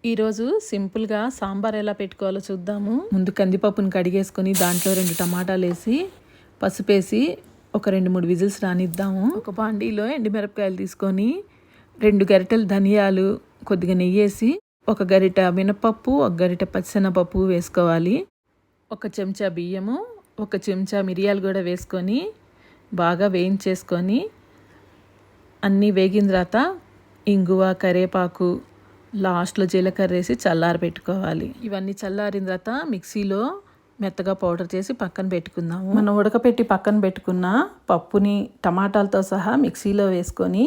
ఈరోజు సింపుల్గా సాంబార్ ఎలా పెట్టుకోవాలో చూద్దాము. ముందు కందిపప్పును కడిగేసుకొని దాంట్లో 2 టమాటాలు వేసి పసుపేసి ఒక 2-3 విజిల్స్ రానిద్దాము. ఒక బాండీలో ఎండుమిరపకాయలు తీసుకొని 2 గరిటెలు ధనియాలు, కొద్దిగా నెయ్యి వేసి 1 గరిట మినపప్పు, 1 గరిట పచ్చిశనగపప్పు వేసుకోవాలి. 1 చెంచా బియ్యము, 1 చెంచా మిరియాలు కూడా వేసుకొని బాగా వేయించేసుకొని అన్నీ వేగిన తర్వాత ఇంగువ, కరివేపాకు, లాస్ట్లో జీలకర్ర వేసి చల్లారి పెట్టుకోవాలి. ఇవన్నీ చల్లారిన తర్వాత మిక్సీలో మెత్తగా పౌడర్ చేసి పక్కన పెట్టుకుందాము. మనం ఉడకపెట్టి పక్కన పెట్టుకున్న పప్పుని టమాటాలతో సహా మిక్సీలో వేసుకొని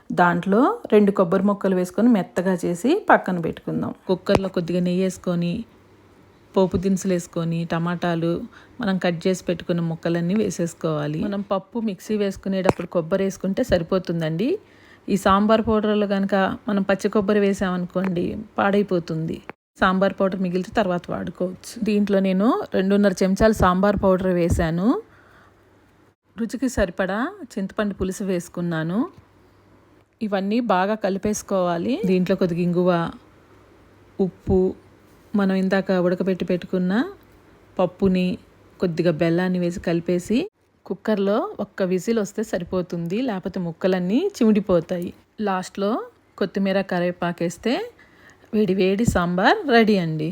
దాంట్లో 2 కొబ్బరి ముక్కలు వేసుకొని మెత్తగా చేసి పక్కన పెట్టుకుందాం. కుక్కర్లో కొద్దిగా నెయ్యి వేసుకొని పోపు దినుసులు వేసుకొని టమాటాలు మనం కట్ చేసి పెట్టుకున్న ముక్కలన్నీ వేసేసుకోవాలి. మనం పప్పు మిక్సీ వేసుకునేటప్పుడు కొబ్బరి వేసుకుంటే సరిపోతుందండి. ఈ సాంబార్ పౌడర్లో కనుక మనం పచ్చి కొబ్బరి వేసామనుకోండి పాడైపోతుంది. సాంబార్ పౌడర్ మిగిలితే తర్వాత వాడుకోవచ్చు. దీంట్లో నేను 2.5 చెంచాలు సాంబార్ పౌడర్ వేసాను. రుచికి సరిపడా చింతపండు పులుసు వేసుకున్నాను. ఇవన్నీ బాగా కలిపేసుకోవాలి. దీంట్లో కొద్దిగా ఇంగువ, ఉప్పు, మనం ఇందాక ఉడకబెట్టి పెట్టుకున్న పప్పుని, కొద్దిగా బెల్లాన్ని వేసి కలిపేసి కుక్కర్లో 1 విజిల్ వస్తే సరిపోతుంది, లేకపోతే ముక్కలన్నీ చిమిడిపోతాయి. లాస్ట్లో కొత్తిమీర, కరివేపాకు వేస్తే వేడి వేడి సాంబార్ రెడీ అండి.